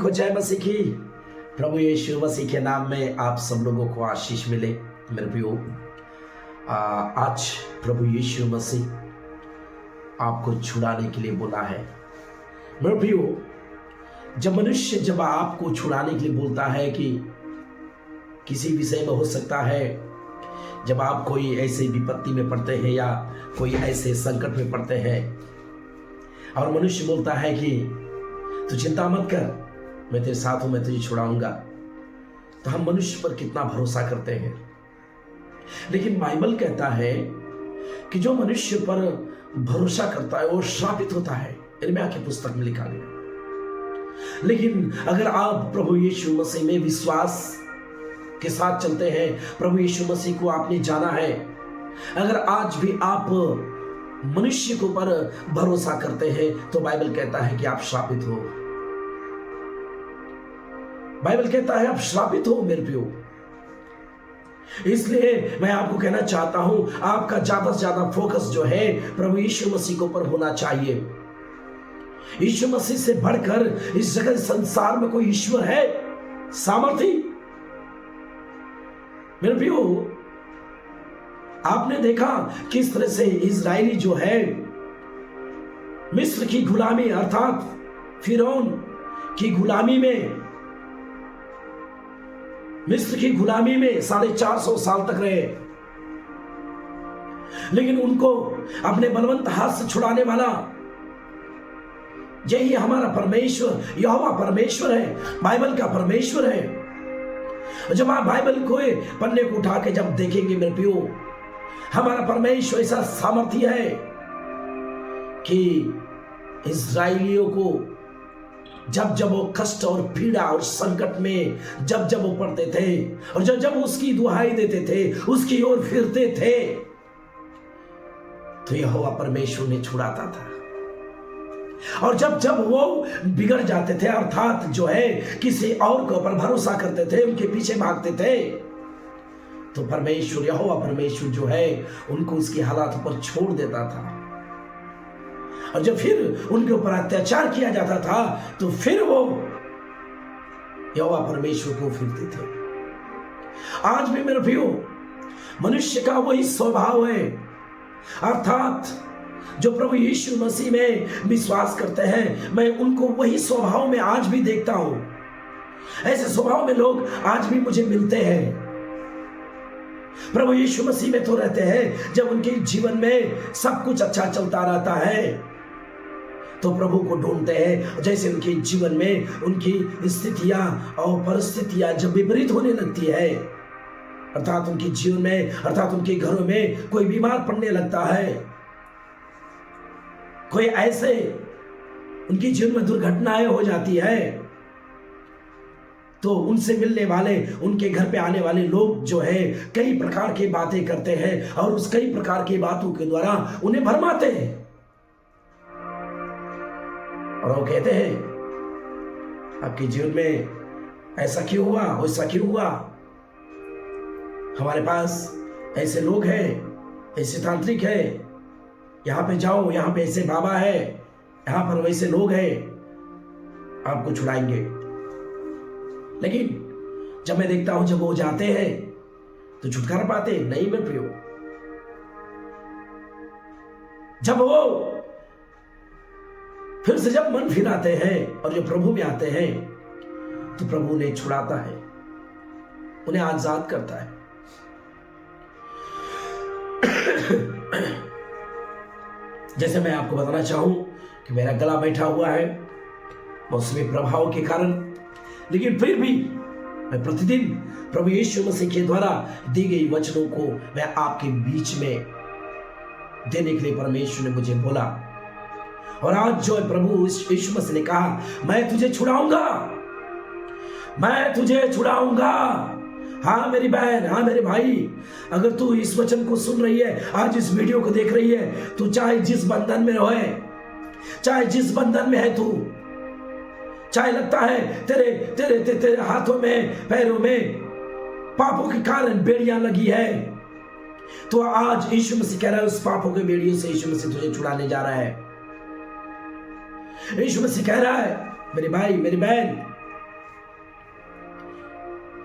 देखो जय मसीह की। प्रभु यीशु मसीह के नाम में आप सब लोगों को आशीष मिले। मेरे प्रियो, आज प्रभु यीशु मसीह आपको छुड़ाने के लिए बोला है। मेरे प्रियो, जब आपको छुड़ाने के लिए बोलता है कि किसी विषय में हो सकता है, जब आप कोई ऐसे विपत्ति में पड़ते हैं या कोई ऐसे संकट में पड़ते हैं और मनुष्य बोलता है कि तू चिंता मत कर, मैं तेरे साथ हूं, मैं तुझे छुड़ाऊंगा, तो हम मनुष्य पर कितना भरोसा करते हैं। लेकिन बाइबल कहता है कि जो मनुष्य पर भरोसा करता है वो श्रापित होता है। यिर्मयाह की पुस्तक में लिखा गया। लेकिन अगर आप प्रभु यीशु मसीह में विश्वास के साथ चलते हैं, प्रभु यीशु मसीह को आपने जाना है, अगर आज भी आप मनुष्य के ऊपर भरोसा करते हैं, तो बाइबल कहता है कि आप श्रापित हो। बाइबल कहता है आप श्रापित हो मेरे प्रियो। इसलिए मैं आपको कहना चाहता हूं, आपका ज्यादा से ज्यादा फोकस जो है प्रभु यीशु मसीह के ऊपर होना चाहिए। यीशु मसीह से बढ़कर इस जगत संसार में कोई ईश्वर है सामर्थी? मेरे प्रियो, आपने देखा किस तरह से इजरायली जो है मिस्र की गुलामी अर्थात फिरौन की गुलामी में, मिस्र की गुलामी में 450 साल तक रहे, लेकिन उनको अपने बलवंत हाथ से छुड़ाने वाला यही हमारा परमेश्वर यहोवा परमेश्वर है, बाइबल का परमेश्वर है। जब आप बाइबल को पन्ने को उठा के जब देखेंगे मेरे प्रियो, हमारा परमेश्वर ऐसा सामर्थी है कि इजराइलियों को जब वो कष्ट और पीड़ा और संकट में जब वो पड़ते थे और जब उसकी दुहाई देते थे, उसकी ओर फिरते थे, तो यहोवा परमेश्वर ने छुड़ाता था। और जब वो बिगड़ जाते थे, अर्थात जो है किसी और के ऊपर भरोसा करते थे, उनके पीछे भागते थे, तो परमेश्वर यहोवा परमेश्वर जो है उनको उसकी हालात पर छोड़ देता था। और जब फिर उनके ऊपर अत्याचार किया जाता था, तो फिर वो यहोवा परमेश्वर को फिरते थे। आज भी मेरे प्रियो, मनुष्य का वही स्वभाव है, अर्थात जो प्रभु यीशु मसीह में विश्वास करते हैं, मैं उनको वही स्वभाव में आज भी देखता हूं। ऐसे स्वभाव में लोग आज भी मुझे मिलते हैं। प्रभु यीशु मसीह में तो रहते हैं, जब उनके जीवन में सब कुछ अच्छा चलता रहता है तो प्रभु को ढूंढते हैं। जैसे उनके जीवन में उनकी स्थितियां और परिस्थितियां जब विपरीत होने लगती है, अर्थात उनके जीवन में, अर्थात उनके घरों में कोई बीमार पड़ने लगता है, कोई ऐसे उनके जीवन में दुर्घटनाएं हो जाती है, तो उनसे मिलने वाले, उनके घर पे आने वाले लोग जो है कई प्रकार की बातें करते हैं और उस कई प्रकार की बातों के द्वारा उन्हें भरमाते हैं। और वो कहते हैं आपके जीवन में ऐसा क्यों हुआ, वैसा क्यों हुआ, हमारे पास ऐसे लोग हैं, ऐसे तांत्रिक है, यहां पे जाओ, यहां पे ऐसे बाबा है, यहां पर वैसे लोग हैं, आपको छुड़ाएंगे। लेकिन जब मैं देखता हूं जब वो जाते हैं तो छुटकारा पाते नहीं मेरे प्रियो। जब वो फिर से जब मन फिराते हैं और जब प्रभु में आते हैं, तो प्रभु उन्हें छुड़ाता है, उन्हें आजाद करता है। जैसे मैं आपको बताना चाहूं कि मेरा गला बैठा हुआ है मौसमी प्रभाव के कारण, लेकिन फिर भी मैं प्रतिदिन प्रभु यीशु मसीह के द्वारा दी गई वचनों को मैं आपके बीच में देने के लिए परमेश्वर ने मुझे बोला। और आज जो प्रभु यीशु मसीह ने कहा, मैं तुझे छुड़ाऊंगा, मैं तुझे छुड़ाऊंगा। हाँ मेरी बहन, हाँ मेरे भाई, अगर तू इस वचन को सुन रही है, आज इस वीडियो को देख रही है, तू चाहे जिस बंधन में रहे, चाहे जिस बंधन में है तू, चाहे लगता है तेरे तेरे तेरे, तेरे हाथों में पैरों में पापों के कारण बेड़ियां लगी है, तो आज यीशु मसीह कह रहा है उस पापों के बेड़ियों से यीशु मसीह तुझे छुड़ाने जा रहा है। यीशु मसीह कह रहा है मेरे भाई मेरी बहन,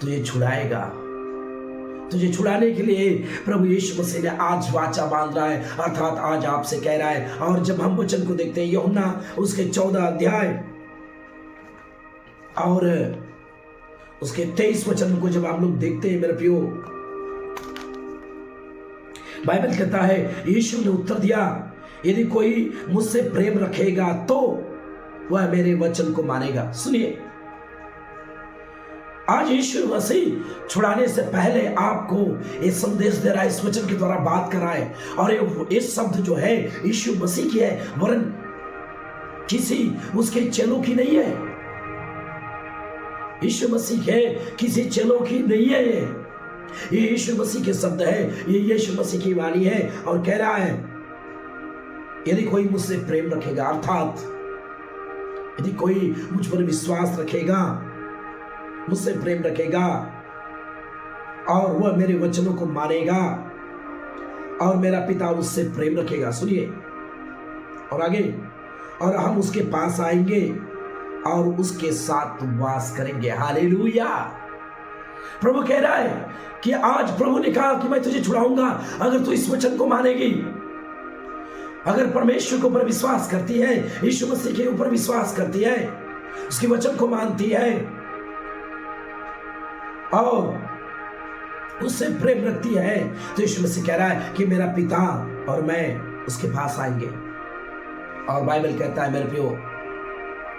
तुझे छुड़ाएगा। तुझे छुड़ाने के लिए प्रभु यीशु मसीह ने आज वाचा बांध रहा है, अर्थात आज आपसे कह रहा है। और जब हम वचन को देखते हैं यूहन्ना उसके 14 अध्याय और उसके 23 वचन को जब हम लोग देखते हैं मेरे प्रियो, बाइबल कहता है यीशु ने उत्तर दिया, यदि कोई मुझसे प्रेम रखेगा तो वह मेरे वचन को मानेगा। सुनिए, आज यीशु मसीह छुड़ाने से पहले आपको एक संदेश दे रहा है, इस वचन के द्वारा बात कर रहा है। और ये शब्द जो है यीशु मसीह की है, वरन किसी उसके चेलों की नहीं है। यीशु मसीह है, किसी चेलों की नहीं है। ये यीशु मसीह के शब्द है, ये यीशु मसीह की वाणी है। और कह रहा है यदि कोई मुझसे प्रेम रखेगा, अर्थात यदि कोई मुझ पर विश्वास रखेगा, मुझसे प्रेम रखेगा और वह मेरे वचनों को मानेगा और मेरा पिता उससे प्रेम रखेगा। सुनिए और आगे, और हम उसके पास आएंगे और उसके साथ वास करेंगे। हालेलुया। प्रभु कह रहा है कि आज प्रभु ने कहा कि मैं तुझे छुड़ाऊंगा अगर तू इस वचन को मानेगी। अगर परमेश्वर के ऊपर विश्वास करती है, यीशु मसीह के ऊपर विश्वास करती है, उसके वचन को मानती है और उससे प्रेम रखती है, तो यीशु मसीह कह रहा है कि मेरा पिता और मैं उसके पास आएंगे। और बाइबल कहता है मेरे प्रियो,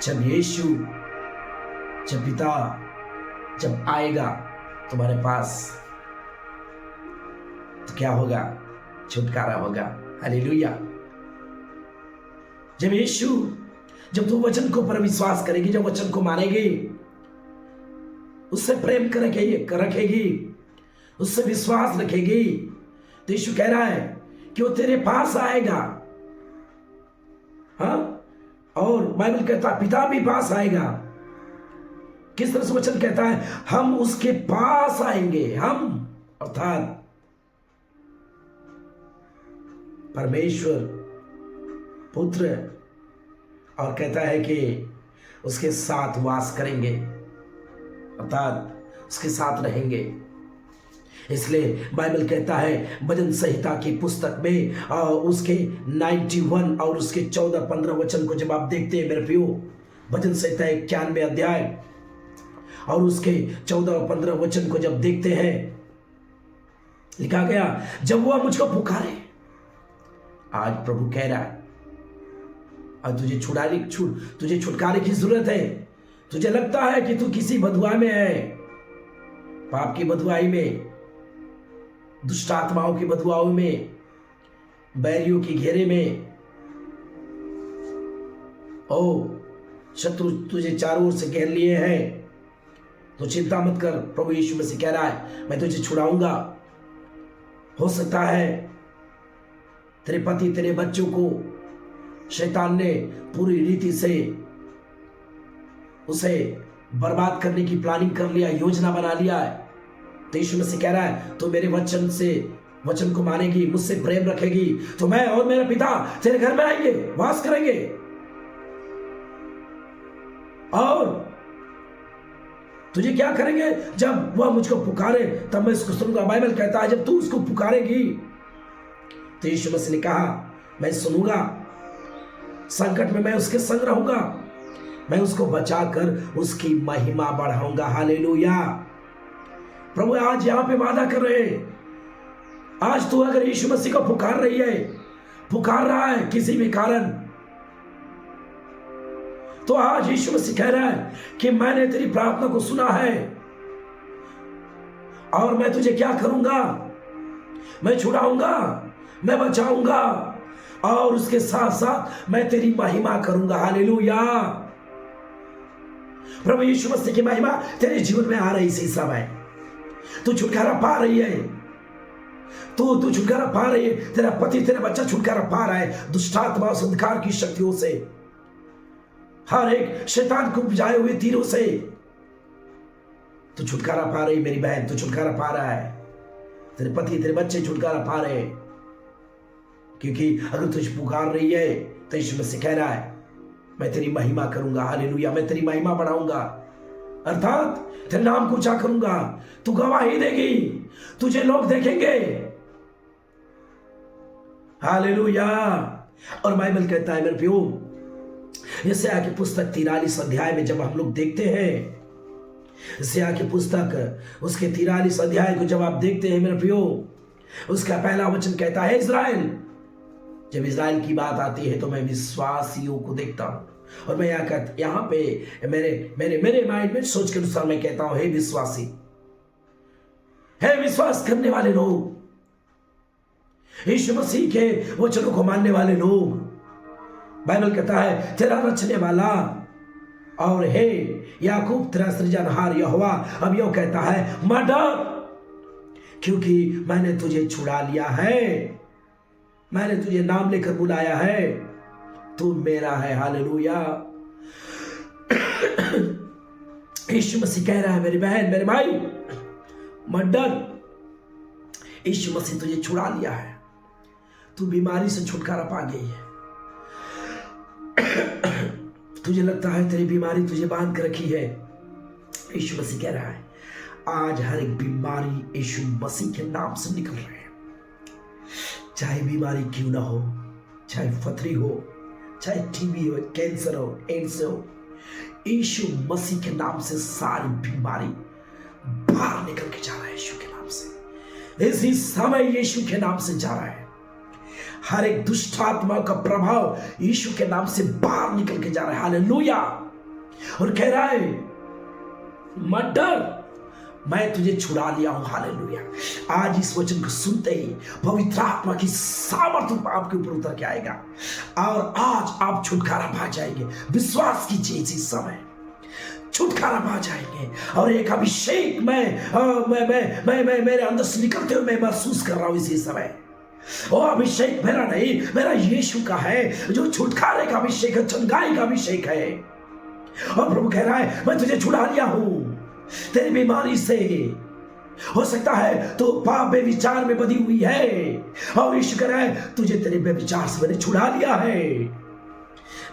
जब यीशु, जब पिता जब आएगा तुम्हारे पास, तो क्या होगा? छुटकारा होगा। हालेलुया। जब यीशु, जब तू वचन को पर विश्वास करेगी, जब वचन को मानेगी, उससे प्रेम रखेगी, उससे विश्वास रखेगी, तो यीशु कह रहा है कि वो तेरे पास आएगा। हाँ, और बाइबल कहता है पिता भी पास आएगा। किस तरह से वचन कहता है? हम उसके पास आएंगे। हम अर्थात परमेश्वर पुत्र, और कहता है कि उसके साथ वास करेंगे, अर्थात उसके साथ रहेंगे। इसलिए बाइबल कहता है भजन संहिता की पुस्तक में उसके 91 और उसके 14-15 वचन को जब आप देखते हैं मेरे प्रियो, भजन संहिता 91 अध्याय और उसके 14 और 15 वचन को जब देखते हैं, लिखा गया जब वह मुझको पुकारे। आज प्रभु कह रहा है और तुझे छुटकारे की जरूरत है। तुझे लगता है कि तू किसी बदुआ में है, पाप की बदुआई में, दुष्ट आत्माओं की बदुआओं में, बैरियों की घेरे में। ओ शत्रु तुझे चारों ओर से घेर लिए हैं, तो चिंता मत कर। प्रभु यीशु मसीह कह रहा है मैं तुझे छुड़ाऊंगा। हो सकता है तेरे पति, तेरे बच्चों को शैतान ने पूरी रीति से उसे बर्बाद करने की प्लानिंग कर लिया, योजना बना लिया है। तो यीशु मसीह कह रहा है तो मेरे वचन को मानेगी, मुझसे प्रेम रखेगी, तो मैं और मेरा पिता तेरे घर में आएंगे, वास करेंगे। और तुझे क्या करेंगे? जब वह मुझको पुकारे तब मैं उसको सुनूंगा। बाइबल कहता है जब तू उसको पुकारेगी, तो यीशु मसीह ने कहा मैं सुनूंगा, संकट में मैं उसके संग रहूंगा, मैं उसको बचाकर उसकी महिमा बढ़ाऊंगा। हालेलुया। प्रभु आज यहां पे वादा कर रहे हैं, आज तू अगर यीशु मसीह को पुकार रही है, पुकार रहा है किसी भी कारण, तो आज यीशु मसीह कह रहा है कि मैंने तेरी प्रार्थना को सुना है और मैं तुझे क्या करूंगा? मैं छुड़ाऊंगा, मैं बचाऊंगा और उसके साथ साथ मैं तेरी महिमा करूंगा। हालेलुया। प्रभु यीशु मसीह की महिमा तेरे जीवन में आ रही इसी समय। तू छुटकारा पा रही है, तू छुटकारा पा रही है, तेरा पति, तेरा बच्चा छुटकारा पा रहा है दुष्टात्मा और अंधकार की शक्तियों से, हर एक शैतान को उपजाए हुए तीरों से। तू छुटकारा पा रही मेरी बहन, तू छुटकारा पा रहा है, तेरे पति, तेरे बच्चे छुटकारा पा रहे हैं। क्योंकि अगर तुझे पुकार रही है तो यीशु मसीह कह रहा है मैं तेरी महिमा करूंगा। हालेलुया। मैं तेरी महिमा बढ़ाऊंगा, अर्थात तेरे नाम को ऊंचा करूंगा, तू गवाही देगी, तुझे लोग देखेंगे। हालेलुया। और बाइबल कहता है मेरे प्रियो, यशायाह की पुस्तक 43 अध्याय में जब हम लोग देखते हैं, यशायाह की पुस्तक उसके 43 अध्याय को जब आप देखते हैं मेरे प्रियो, उसका पहला वचन कहता है इज़राइल। जब इज़राइल की बात आती है तो मैं विश्वासियों को देखता हूं, और मैं यहाँ पे मेरे माइंड में सोच के अनुसार मैं कहता हूं, हे विश्वासी, हे विश्वास करने वाले लोग, यीशु मसीह के वचनों को मानने वाले लोग, बाइबल कहता है तेरा रचने वाला और हे याकूब तेरा सृजनहार यहोवा अब यो कहता है मत डर, क्योंकि मैंने तुझे छुड़ा लिया है, मैंने तुझे नाम लेकर बुलाया है, तू मेरा है। हालेलुया। यीशु मसीह कह रहा है मेरी बहन मेरे भाई मत डर, यीशु मसीह तुझे छुड़ा लिया है, तू बीमारी से छुटकारा पा गई है। तुझे लगता है तेरी बीमारी तुझे बांध कर रखी है, यीशु मसीह कह रहा है आज हर एक बीमारी यीशु मसीह के नाम से निकल रहे हैं। चाहे बीमारी क्यों ना हो, चाहे पथरी हो, चाहे टीबी हो, कैंसर हो, एड्स हो, यीशु मसीह के नाम से सारी बीमारी बाहर निकल के जा रहा है यीशु के नाम से। इसी समय यीशु के नाम से जा रहा है। हर एक दुष्ट आत्मा का प्रभाव यीशु के नाम से बाहर निकल के जा रहा है। हालेलुया। और कह रहा है मत डर, मैं तुझे छुड़ा लिया हूं। हालेलुया। आज इस वचन को सुनते ही पवित्र आत्मा की सामर्थ्य आपके ऊपर उतर के आएगा और आज आप छुटकारा पा जाएंगे। विश्वास कीजिए, इसी समय छुटकारा पा जाएंगे और एक अभिषेक मैं मेरे अंदर से निकलते हुए मैं महसूस कर रहा हूं इसी समय। वो अभिषेक मेरा नहीं, मेरा यीशु का है, जो छुटकारे का अभिषेक है, चंगाई का अभिषेक है। और प्रभु कह रहा है मैं तुझे छुड़ा लिया हूं तेरी बीमारी से। हो सकता है तो पाप बेविचार में बधी हुई है और यीशु कह रहा है तुझे तेरे बेविचार से मैंने छुड़ा लिया है।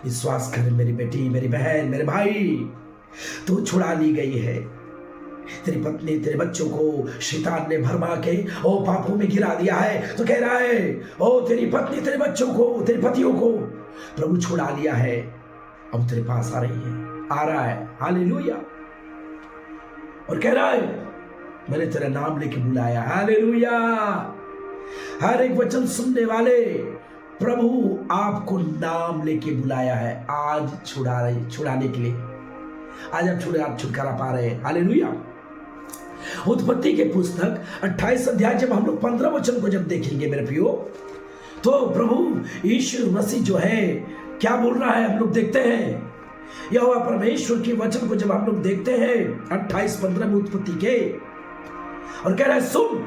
विश्वास कर मेरी बेटी, मेरी बहन, मेरे भाई, तू छुड़ा ली गई है। तेरी पत्नी, तेरे बच्चों को शैतान ने भरमा के ओ पापों में गिरा दिया है, तो कह रहा है ओ तेरी पत्नी, तेरे बच्चों को, तेरे पतियों को प्रभु छुड़ा लिया है। अब तेरे पास आ रही है, आ रहा है। हालेलुया। और कह रहा है मैंने तेरा नाम लेके बुलाया। हालेलुया। हर एक वचन सुनने वाले, प्रभु आपको नाम लेके बुलाया है आज छुड़ाने के लिए। आज आप छुटकारा पा रहे हैं। हालेलुया। उत्पत्ति के पुस्तक 28 अध्याय जब हम लोग 15 वचन को जब देखेंगे मेरे प्रियो, तो प्रभु यीशु मसीह जो है क्या बोल रहा है हम लोग देखते हैं। यहोवा परमेश्वर की वचन को जब हम लोग देखते हैं 28-15 में उत्पत्ति के, और कह रहा है सुन।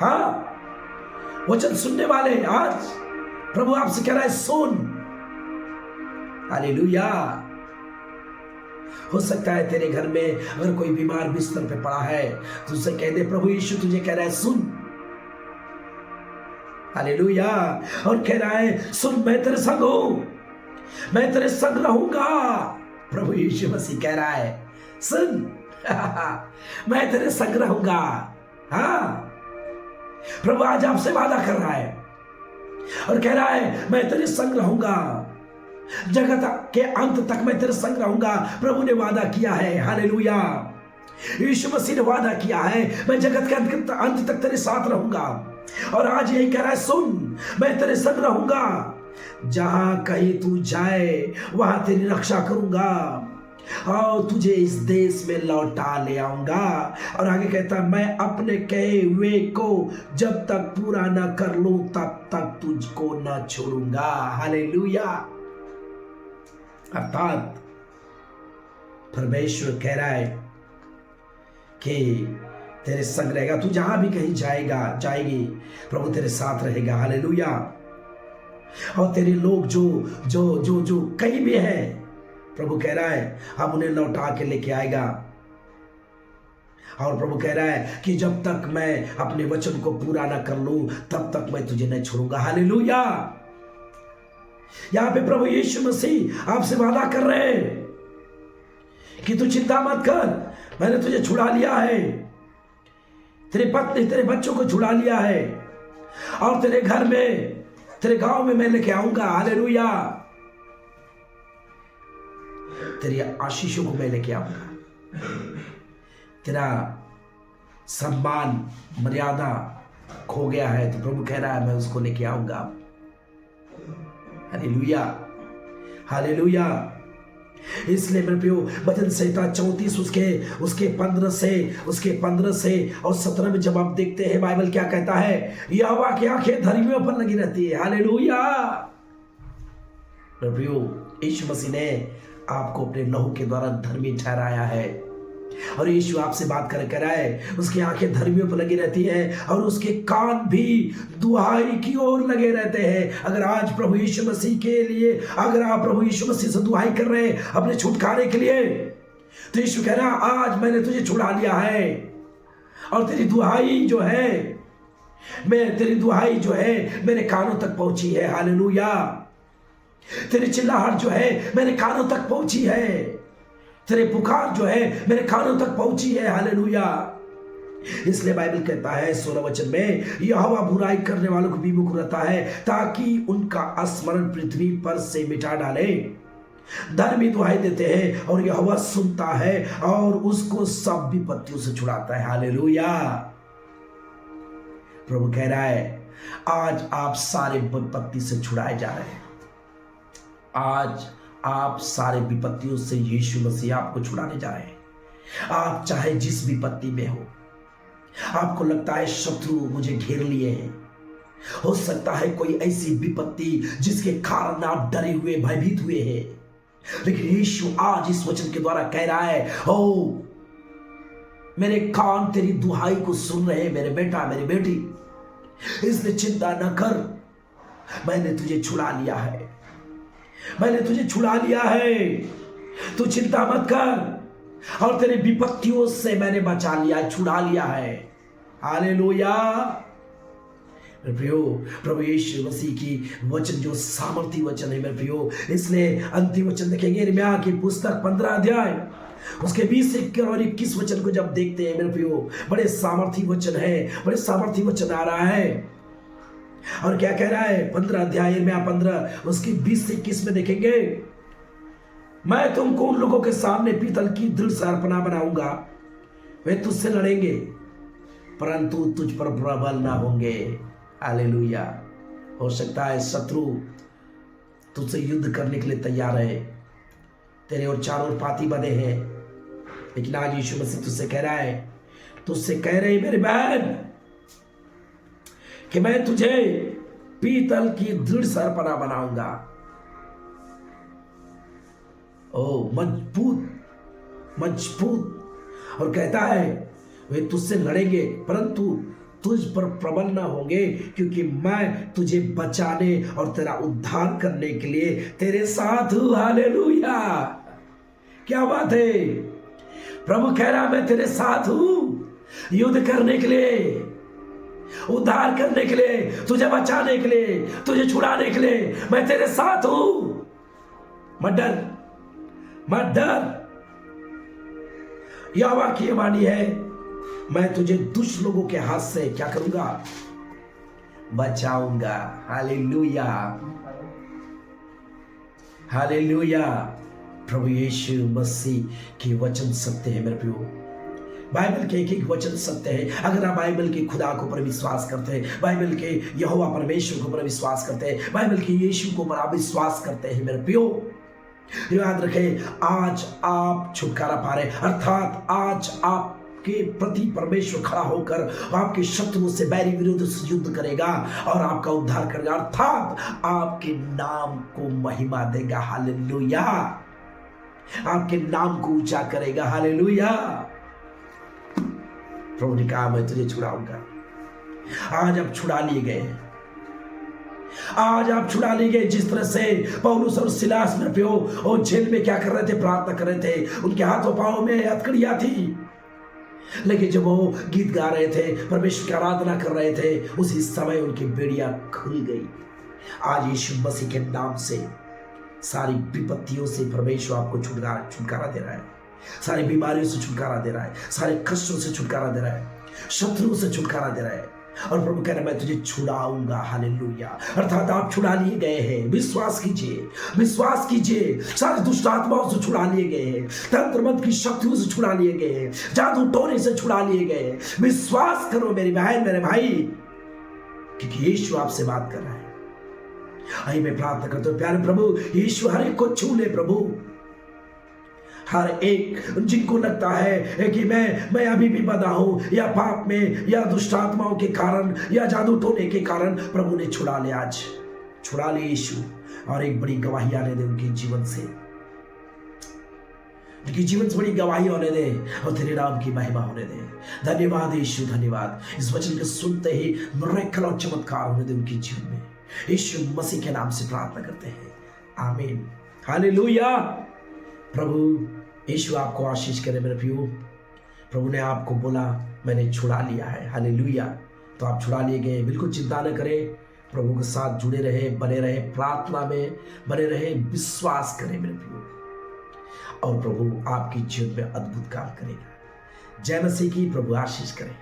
हाँ, वचन सुनने वाले आज प्रभु आपसे कह रहा है सुन। हालेलुया। हो सकता है तेरे घर में अगर कोई बीमार बिस्तर पे पड़ा है तो उसे कह दे प्रभु यीशु तुझे कह रहा है सुन। हालेलुया। और कह रहा है सुन, मैं तेरे संग हूं, मैं तेरे संग रहूंगा। प्रभु यीशु मसीह कह रहा है सुन मैं तेरे संग रहूंगा। हाँ, प्रभु आज आपसे वादा कर रहा है और कह रहा है मैं तेरे संग रहूंगा, जगत के अंत तक मैं तेरे संग रहूंगा। प्रभु ने वादा किया है। हालेलुया। यीशु मसीह ने वादा किया है मैं जगत के अंत तक तेरे साथ रहूंगा। और आज यही कह रहा है सुन, मैं तेरे संग रहूंगा, जहां कहीं तू जाए वहां तेरी रक्षा करूंगा और तुझे इस देश में लौटा ले आऊंगा। और आगे कहता है मैं अपने कहे हुए को जब तक पूरा ना कर लूं तब तक तुझको ना छोड़ूंगा। हालेलुया। अर्थात परमेश्वर कह रहा है कि तेरे संग रहेगा, तू जहां भी कहीं जाएगी प्रभु तेरे साथ रहेगा। हालेलुया। और तेरे लोग जो जो जो जो कहीं भी है, प्रभु कह रहा है हम उन्हें लौटा के लेके आएगा। और प्रभु कह रहा है कि जब तक मैं अपने वचन को पूरा ना कर लूं तब तक मैं तुझे नहीं छोड़ूंगा। हालेलुया। यहां पे प्रभु यीशु मसीह आपसे वादा कर रहे हैं कि तू चिंता मत कर, मैंने तुझे छुड़ा लिया है, तेरे पत्नी तेरे बच्चों को छुड़ा लिया है, और तेरे घर में तेरे गांव में मैं लेके आऊंगा। हालेलुया। तेरी आशीषों को मैं लेके आऊंगा। तेरा सम्मान मर्यादा खो गया है तो प्रभु कह रहा है मैं उसको लेके आऊंगा। Hallelujah, hallelujah. इसलिए मेरे प्रियो वचन संहिता 34 उसके 15 से और 17 में जब आप देखते हैं बाइबल क्या कहता है, यहोवा की आंखें धर्मियों पर लगी रहती है। हालेलुया। मेरे प्रियो यीशु मसीह ने आपको अपने लहू के द्वारा धर्मी ठहराया है, और यीशु आपसे बात कर रहा है उसकी आंखें धर्मियों पर लगी रहती हैं और उसके कान भी दुहाई की ओर लगे रहते हैं। अगर आज प्रभु यीशु मसीह के लिए, अगर आप प्रभु यीशु मसीह से दुहाई कर रहे हैं अपने छुटकारे के लिए, तो यीशु कह रहा आज मैंने तुझे छुड़ा लिया है, और तेरी दुहाई जो है मेरे कानों तक पहुंची है। हालेलुया। तेरी चिल्लाहट जो है मेरे कानों तक पहुंची है, तेरे पुकार जो है मेरे कानों तक पहुंची है। हालेलुया। इसलिए बाइबल कहता है 16 वचन में, यहोवा बुराई करने वालों को विमुख रहता है ताकि उनका स्मरण पृथ्वी पर से मिटा डाले। धर्मी दुहाई देते हैं और यहोवा सुनता है और उसको सब विपत्तियों से छुड़ाता है। हालेलुया। प्रभु कह रहा है आज आप सारे विपत्ति से छुड़ाए जा रहे हैं। आज आप सारे विपत्तियों से यीशु मसीह आपको छुड़ाने जा रहे हैं। आप चाहे जिस विपत्ति में हो, आपको लगता है शत्रु मुझे घेर लिए हैं, हो सकता है कोई ऐसी विपत्ति जिसके कारण आप डरे हुए भयभीत हुए हैं, लेकिन यीशु आज इस वचन के द्वारा कह रहा है, ओ मेरे कान तेरी दुहाई को सुन रहे हैं, मेरे बेटा मेरी बेटी, इसलिए चिंता न कर, मैंने तुझे छुड़ा लिया है, मैंने तुझे छुड़ा लिया है, तू चिंता मत कर, और तेरे विपत्तियों से मैंने बचा लिया, छुड़ा लिया है। हालेलुया। प्रियो प्रभु यीशु मसीह की वचन जो सामर्थी वचन है मेरे प्रियो, इसलिए अंतिम वचन देखेंगे यिर्मयाह की पुस्तक 15 अध्याय उसके 20 और 21 वचन को जब देखते हैं मेरे प्रियो, बड़े सामर्थी वचन है, बड़े सामर्थी वचन आ रहा है। और क्या कह रहा है 15 अध्याय में 15 उसकी 20 से 21 में देखेंगे, मैं तुमको उन लोगों के सामने पीतल की दृढ़ सरपना बनाऊंगा, वे तुझसे लड़ेंगे परंतु तुझ पर प्रबल ना होंगे। हालेलुया। हो सकता है शत्रु तुझसे युद्ध करने के लिए तैयार है, तेरे और चारों ओर पाती बने हैं, लेकिन आज यीशु मसीह तुझसे कह रहा है, तुझसे कह रहे मेरी बहन कि मैं तुझे पीतल की दृढ़ सरपना बनाऊंगा। ओ मजबूत, और कहता है वे तुझसे लड़ेंगे परंतु तुझ पर प्रबल ना होंगे, क्योंकि मैं तुझे बचाने और तेरा उद्धार करने के लिए तेरे साथ हूं। हालेलुया। क्या बात है। प्रभु कह रहा मैं तेरे साथ हूं, युद्ध करने के लिए, उद्धार करने के लिए, तुझे बचाने के लिए, तुझे छुड़ाने के लिए मैं तेरे साथ हूं। मत डर, मत डर। यहोवा की वाणी है, मैं तुझे दुष्ट लोगों के हाथ से क्या करूंगा, बचाऊंगा। Hallelujah, hallelujah. प्रभु यीशु मसीह की वचन सत्य है मेरे प्रियो, बाइबल के एक एक वचन सत्य है। अगर आप बाइबल के खुदा को पर विश्वास करते हैं, बाइबल के यहोवा परमेश्वर को पर विश्वास करते हैं, बाइबल के यीशु को पर आप विश्वास करते हैं मेरे प्रियो, याद रखें आज आप छुटकारा पा रहे, अर्थात आज आपके प्रति परमेश्वर खड़ा होकर आपके शत्रुओं से, बैरी विरोध से युद्ध करेगा और आपका उद्धार करेगा, अर्थात आपके नाम को महिमा देगा। हालेलुया। आपके नाम को ऊंचा करेगा। हालेलुया। प्रभु ने कहा मैं तुझे छुड़ाऊंगा। आज आप छुड़ा लिए गए, आज आप छुड़ा लिए गए। जिस तरह से पौलुस और सिलास में प्यो और जेल में क्या कर रहे थे, प्रार्थना कर रहे थे, उनके हाथों पांव में हथकड़ियां थी, लेकिन जब वो गीत गा रहे थे, परमेश्वर की आराधना कर रहे थे, उसी समय उनकी बेड़ियां खुल गई। आज यीशु मसीह के नाम से सारी विपत्तियों से परमेश्वर आपको छुटकारा दे रहा है। सारी बीमारियों से छुटकारा दे रहा है, सारे कष्टों से छुटकारा दे रहा है, शत्रुओं से छुटकारा दे रहा है। और प्रभु कह रहा है मैं तुझे छुड़ाऊंगा। हालेलुया। अर्थात आप छुड़ा लिए गए हैं। विश्वास कीजिए, विश्वास कीजिए। सारे दुष्ट आत्माओं से छुड़ा लिए गए हैं, तंत्र मंत्र की शक्तियों से छुड़ा लिए गए हैं, जादू टोने से छुड़ा लिए गए हैं। विश्वास करो मेरी बहन, मेरे भाई, क्योंकि यीशु आपसे बात कर रहा है। आइए मैं प्रार्थना करता हूं, प्यारे प्रभु यीशु हर एक को छू ले प्रभु। हर एक जिनको लगता है कि मैं अभी भी बंधा हूं, या पाप में, या दुष्ट आत्माओं के कारण, या जादू टोने के कारण, प्रभु ने छुड़ा ले, आज छुड़ा ले यीशु। और एक बड़ी गवाही आने दे उनके जीवन से, उनकी जीवन से बड़ी गवाही होने दे और तेरे नाम की महिमा होने दे। धन्यवाद यीशु, धन्यवाद। इस वचन को सुनते ही मिरेकल और चमत्कार होने दे उनके जीवन में। यीशु मसीह के नाम से प्रार्थना करते हैं, आमीन। हालेलुया। प्रभु यीशु आपको आशीष करे मेरे प्रियो। प्रभु ने आपको बोला मैंने छुड़ा लिया है। हालेलुया। तो आप छुड़ा लिए गए, बिल्कुल चिंता न करें। प्रभु के साथ जुड़े रहे, बने रहे, प्रार्थना में बने रहे, विश्वास करें मेरे प्रियो, और प्रभु आपकी जीवन में अद्भुत कार्य करेगा। जय मसीह की। प्रभु आशीष करें।